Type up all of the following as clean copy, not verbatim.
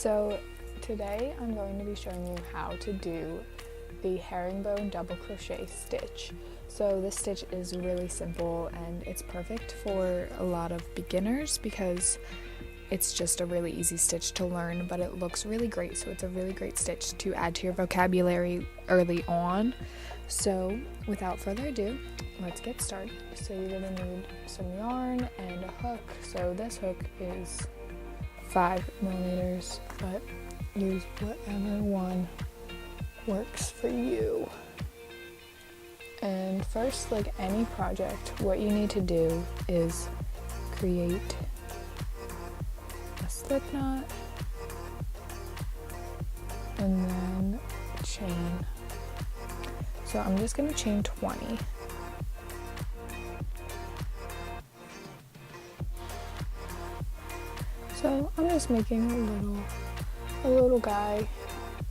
So today I'm going to be showing you how to do the herringbone double crochet stitch. So this stitch is really simple and it's perfect for a lot of beginners because it's just a really easy stitch to learn, but it looks really great, so it's a really great stitch to add to your vocabulary early on. So without further ado, let's get started. So you're going to need some yarn and a hook. So this hook is 5mm, but use whatever one works for you. And first, like any project, what you need to do is create a slip knot and then chain. So I'm just going to chain 20. So I'm just making a little guy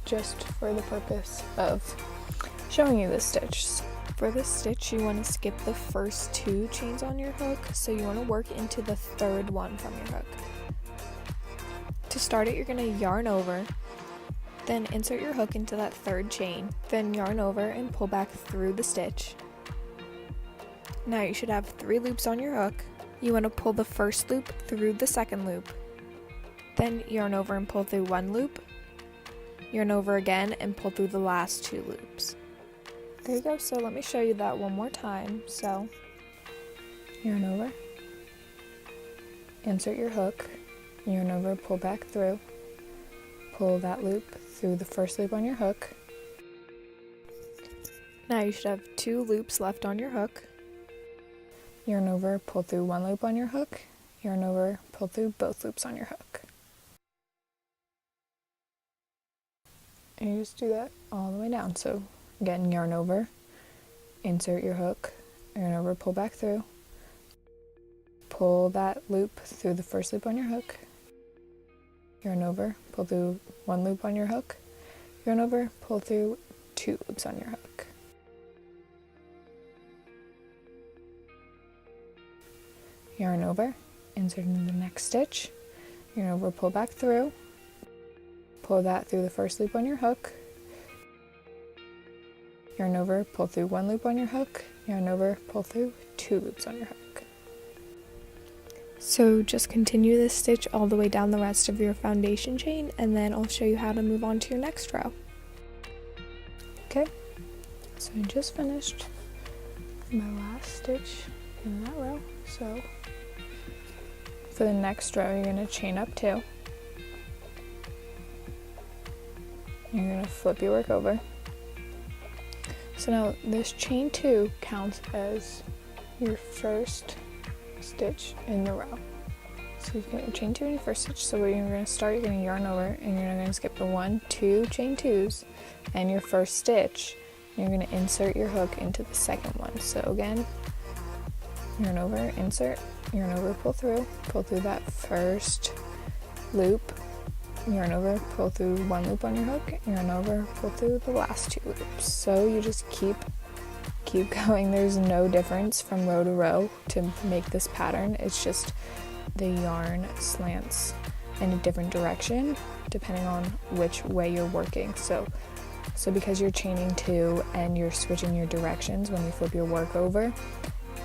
just for the purpose of showing you this stitch. For this stitch, you want to skip the first 2 chains on your hook, so you want to work into the third one from your hook. To start it, you're going to yarn over, then insert your hook into that third chain, then yarn over and pull back through the stitch. Now you should have 3 loops on your hook. You want to pull the first loop through the second loop, then yarn over and pull through 1 loop, yarn over again and pull through the last 2 loops. There you go. So let me show you that one more time. So yarn over, insert your hook, yarn over, pull back through, pull that loop through the first loop on your hook. Now you should have 2 loops left on your hook. Yarn over, pull through 1 loop on your hook, yarn over, pull through both loops on your hook. And you just do that all the way down. So again, yarn over, insert your hook, yarn over, pull back through, pull that loop through the first loop on your hook, yarn over, pull through 1 loop on your hook, yarn over, pull through 2 loops on your hook. Yarn over, insert into the next stitch, yarn over, pull back through, pull that through the first loop on your hook, yarn over, pull through 1 loop on your hook, yarn over, pull through 2 loops on your hook. So just continue this stitch all the way down the rest of your foundation chain, and then I'll show you how to move on to your next row. Okay, so I just finished my last stitch in that row. So for the next row, you're going to chain up 2. You're going to flip your work over. So now this chain 2 counts as your first stitch in the row. So you've got your chain 2 in your first stitch. So when you're going to start, you're going to yarn over and you're going to skip the 1, 2 chain 2s and your first stitch. You're going to insert your hook into the second one. So again, yarn over, insert, yarn over, pull through that first loop, yarn over, pull through 1 loop on your hook, yarn over, pull through the last 2 loops. So you just keep going. There's no difference from row to row to make this pattern. It's just the yarn slants in a different direction depending on which way you're working. So because you're chaining 2 and you're switching your directions when you flip your work over,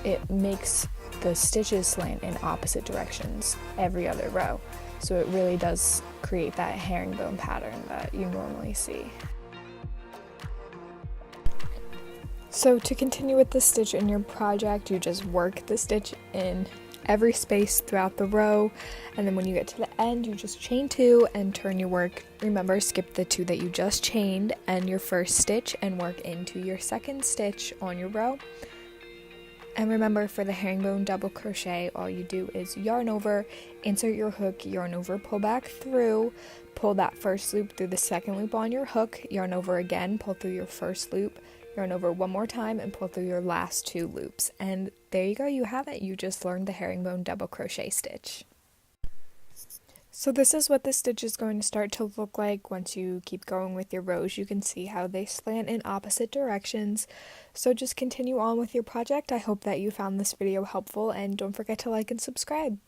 it makes the stitches slant in opposite directions every other row. So it really does create that herringbone pattern that you normally see. So to continue with the stitch in your project, you just work the stitch in every space throughout the row, and then when you get to the end, you just chain 2 and turn your work. Remember, skip the 2 that you just chained and your first stitch and work into your second stitch on your row. And remember, for the herringbone double crochet, all you do is yarn over, insert your hook, yarn over, pull back through, pull that first loop through the second loop on your hook, yarn over again, pull through your first loop, yarn over 1 more time, and pull through your last 2 loops. And there you go, you have it. You just learned the herringbone double crochet stitch. So this is what the stitch is going to start to look like once you keep going with your rows. You can see how they slant in opposite directions. So just continue on with your project. I hope that you found this video helpful, and don't forget to like and subscribe.